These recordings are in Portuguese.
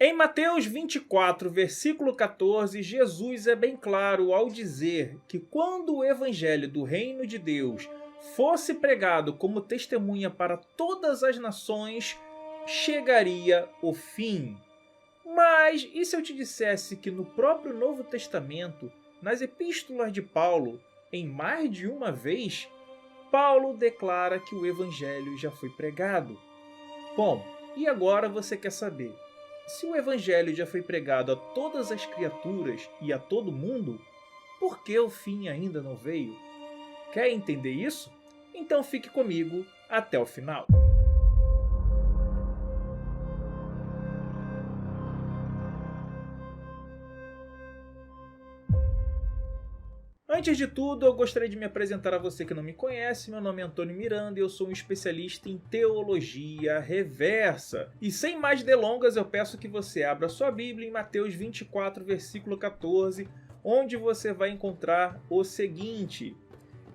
Em Mateus 24, versículo 14, Jesus é bem claro ao dizer que quando o evangelho do reino de Deus fosse pregado como testemunha para todas as nações, chegaria o fim. Mas e se eu te dissesse que no próprio Novo Testamento, nas epístolas de Paulo, em mais de uma vez, Paulo declara que o evangelho já foi pregado? Bom, e agora você quer saber? Se o evangelho já foi pregado a todas as criaturas e a todo mundo, por que o fim ainda não veio? Quer entender isso? Então fique comigo até o final. Antes de tudo, eu gostaria de me apresentar a você que não me conhece. Meu nome é Antônio Miranda e eu sou um especialista em teologia reversa. E sem mais delongas, eu peço que você abra sua Bíblia em Mateus 24, versículo 14, onde você vai encontrar o seguinte: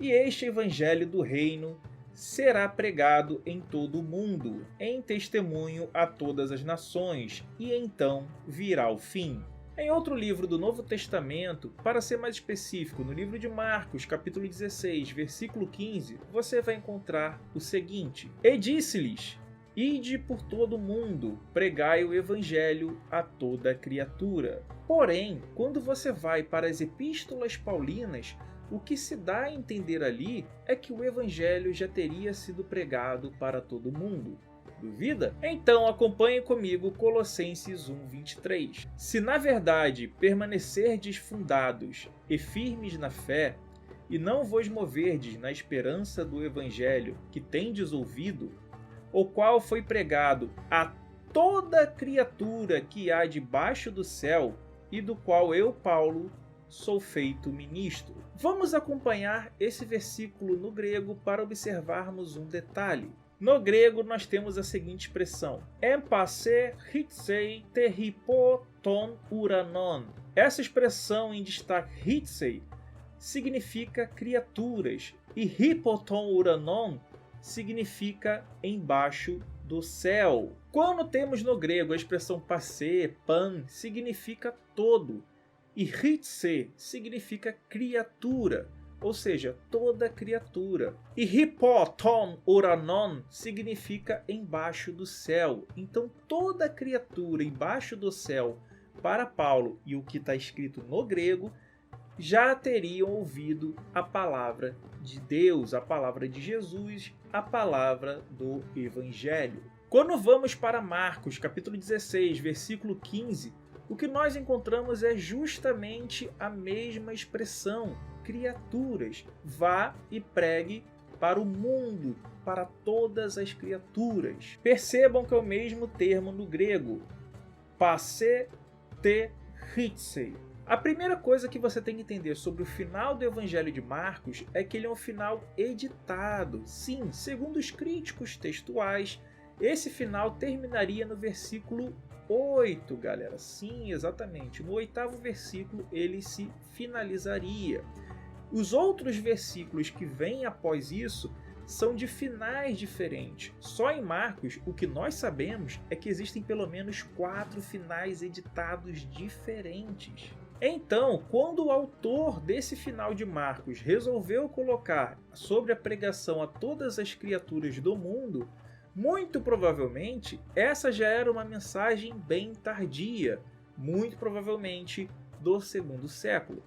E este evangelho do reino será pregado em todo o mundo, em testemunho a todas as nações, e então virá o fim. Em outro livro do Novo Testamento, para ser mais específico, no livro de Marcos, capítulo 16, versículo 15, você vai encontrar o seguinte: E disse-lhes: Ide por todo o mundo, pregai o evangelho a toda criatura. Porém, quando você vai para as epístolas paulinas, o que se dá a entender ali é que o evangelho já teria sido pregado para todo mundo. Duvida? Então acompanhe comigo Colossenses 1:23. Se na verdade permanecerdes fundados e firmes na fé, e não vos moverdes na esperança do evangelho que tendes ouvido, o qual foi pregado a toda criatura que há debaixo do céu, e do qual eu, Paulo, sou feito ministro. Vamos acompanhar esse versículo no grego para observarmos um detalhe. No grego, nós temos a seguinte expressão: Empasse hitsei terripoton uranon. Essa expressão em destaque hitsei significa criaturas e hipoton uranon significa embaixo do céu. Quando temos no grego a expressão passe, pan, significa todo, e hitse significa criatura, ou seja, toda criatura. E hipoton uranon significa embaixo do céu. Então toda criatura embaixo do céu, para Paulo e o que está escrito no grego, já teriam ouvido a palavra de Deus, a palavra de Jesus, a palavra do Evangelho. Quando vamos para Marcos, capítulo 16, versículo 15, o que nós encontramos é justamente a mesma expressão: criaturas. Vá e pregue para o mundo, para todas as criaturas. Percebam que é o mesmo termo no grego, passe te hitsei. A primeira coisa que você tem que entender sobre o final do Evangelho de Marcos é que ele é um final editado. Sim, segundo os críticos textuais, esse final terminaria no versículo 8, galera. Sim, exatamente. No 8º versículo ele se finalizaria. Os outros versículos que vêm após isso são de finais diferentes. Só em Marcos, o que nós sabemos é que existem pelo menos 4 finais editados diferentes. Então, quando o autor desse final de Marcos resolveu colocar sobre a pregação a todas as criaturas do mundo, muito provavelmente essa já era uma mensagem bem tardia, muito provavelmente do 2º século.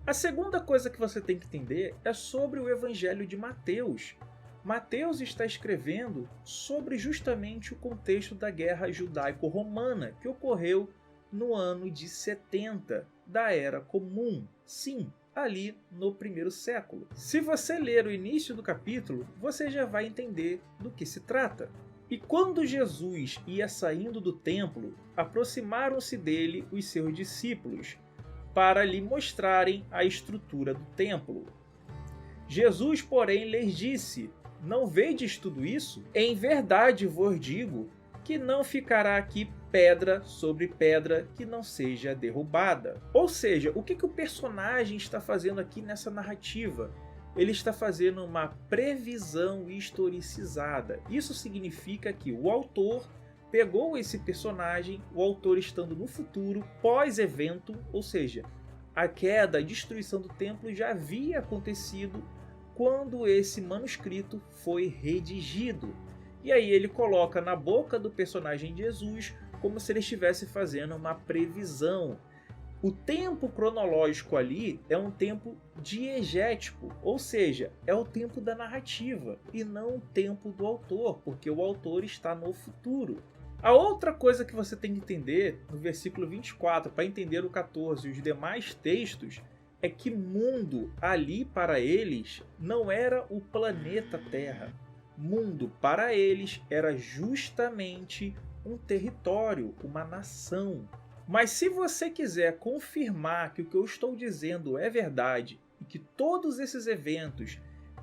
A segunda coisa que você tem que entender é sobre o Evangelho de Mateus. Mateus está escrevendo sobre justamente o contexto da guerra judaico-romana que ocorreu no ano de 70 da Era Comum. Sim, ali no 1º século. Se você ler o início do capítulo, você já vai entender do que se trata. E quando Jesus ia saindo do templo, aproximaram-se dele os seus discípulos, para lhe mostrarem a estrutura do templo. Jesus, porém, lhes disse: Não vedes tudo isso? Em verdade vos digo que não ficará aqui pedra sobre pedra que não seja derrubada. Ou seja, o que o personagem está fazendo aqui nessa narrativa? Ele está fazendo uma previsão historicizada. Isso significa que o autor pegou esse personagem, o autor estando no futuro, pós-evento, ou seja, a queda, a destruição do templo já havia acontecido quando esse manuscrito foi redigido. E aí ele coloca na boca do personagem Jesus como se ele estivesse fazendo uma previsão. O tempo cronológico ali é um tempo diegético, ou seja, é o tempo da narrativa e não o tempo do autor, porque o autor está no futuro. A outra coisa que você tem que entender no versículo 24, para entender o 14 e os demais textos, é que mundo ali para eles não era o planeta Terra. Mundo para eles era justamente um território, uma nação. Mas se você quiser confirmar que o que eu estou dizendo é verdade e que todos esses eventos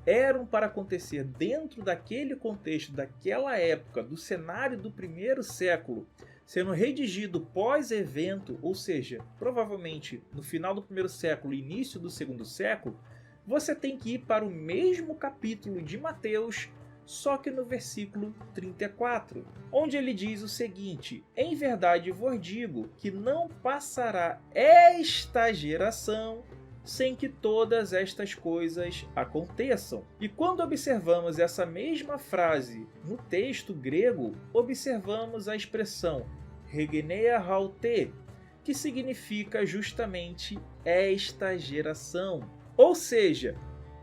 eram para acontecer dentro daquele contexto, daquela época, do cenário do primeiro século, sendo redigido pós-evento, ou seja, provavelmente no final do primeiro século e início do segundo século, você tem que ir para o mesmo capítulo de Mateus, só que no versículo 34, onde ele diz o seguinte: em verdade vos digo que não passará esta geração sem que todas estas coisas aconteçam. E quando observamos essa mesma frase no texto grego, observamos a expressão regeneia haute, que significa justamente esta geração. Ou seja,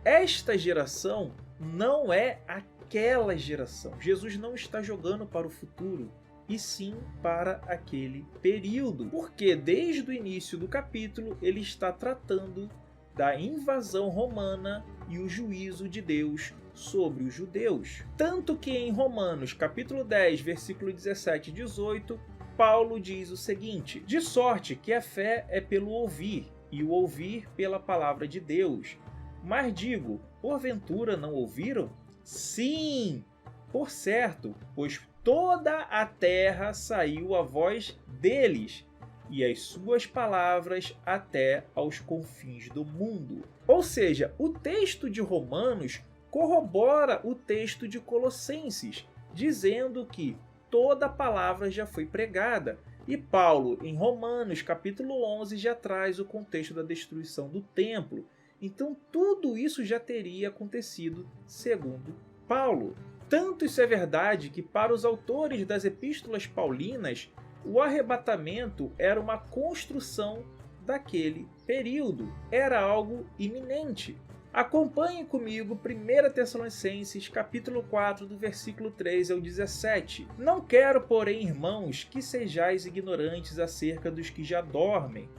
esta geração não é aquela geração. Jesus não está jogando para o futuro, e sim para aquele período. Porque desde o início do capítulo ele está tratando da invasão romana e o juízo de Deus sobre os judeus. Tanto que em Romanos capítulo 10, versículo 17 e 18, Paulo diz o seguinte: de sorte que a fé é pelo ouvir, e o ouvir pela palavra de Deus. Mas digo, porventura não ouviram? Sim, por certo, pois toda a terra saiu a voz deles, e as suas palavras até aos confins do mundo. Ou seja, o texto de Romanos corrobora o texto de Colossenses, dizendo que toda a palavra já foi pregada. E Paulo, em Romanos capítulo 11, já traz o contexto da destruição do templo. Então tudo isso já teria acontecido segundo Paulo. Tanto isso é verdade que para os autores das epístolas paulinas, o arrebatamento era uma construção daquele período, era algo iminente. Acompanhe comigo 1 Tessalonicenses capítulo 4, do versículo 3 ao 17. Não quero, porém, irmãos, que sejais ignorantes acerca dos que já dormem,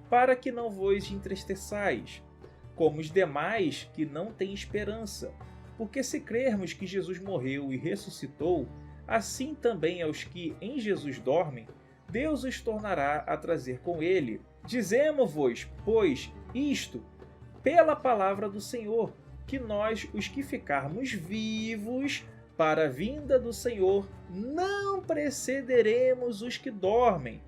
para que não vos entristeçais, como os demais que não têm esperança. Porque se crermos que Jesus morreu e ressuscitou, assim também aos que em Jesus dormem, Deus os tornará a trazer com ele. Dizemo-vos, pois, isto, pela palavra do Senhor, que nós, os que ficarmos vivos para a vinda do Senhor, não precederemos os que dormem,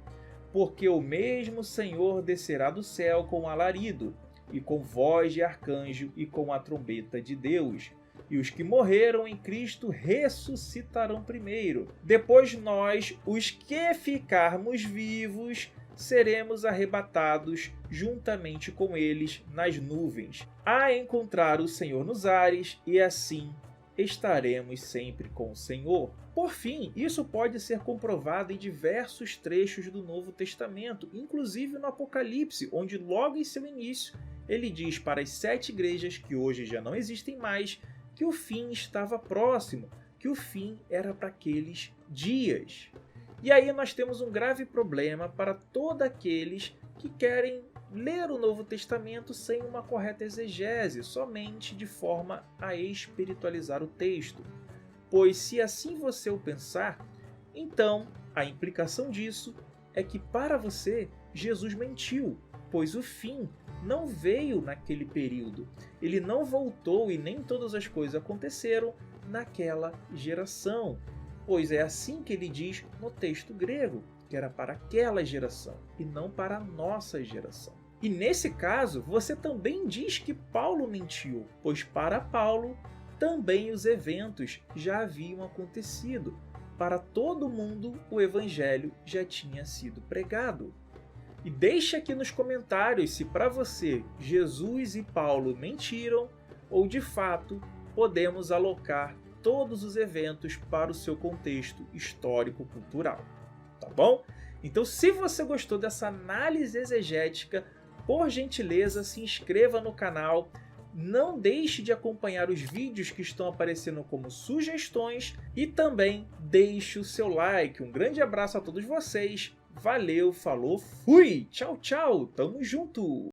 porque o mesmo Senhor descerá do céu com alarido, e com voz de arcanjo, e com a trombeta de Deus. E os que morreram em Cristo ressuscitarão primeiro. Depois nós, os que ficarmos vivos, seremos arrebatados juntamente com eles nas nuvens, a encontrar o Senhor nos ares, e assim estaremos sempre com o Senhor. Por fim, isso pode ser comprovado em diversos trechos do Novo Testamento, inclusive no Apocalipse, onde logo em seu início ele diz para as 7 igrejas que hoje já não existem mais, que o fim estava próximo, que o fim era para aqueles dias. E aí nós temos um grave problema para todos aqueles que querem ler o Novo Testamento sem uma correta exegese, somente de forma a espiritualizar o texto. Pois se assim você o pensar, então a implicação disso é que para você Jesus mentiu, pois o fim não veio naquele período. Ele não voltou e nem todas as coisas aconteceram naquela geração. Pois é assim que ele diz no texto grego, que era para aquela geração e não para a nossa geração. E nesse caso, você também diz que Paulo mentiu, pois para Paulo também os eventos já haviam acontecido. para todo mundo o evangelho já tinha sido pregado. E deixe aqui nos comentários se para você Jesus e Paulo mentiram ou de fato podemos alocar todos os eventos para o seu contexto histórico-cultural, tá bom? Então, se você gostou dessa análise exegética, por gentileza, se inscreva no canal, não deixe de acompanhar os vídeos que estão aparecendo como sugestões e também deixe o seu like. Um grande abraço a todos vocês, valeu, falou, fui! Tchau, tchau, tamo junto!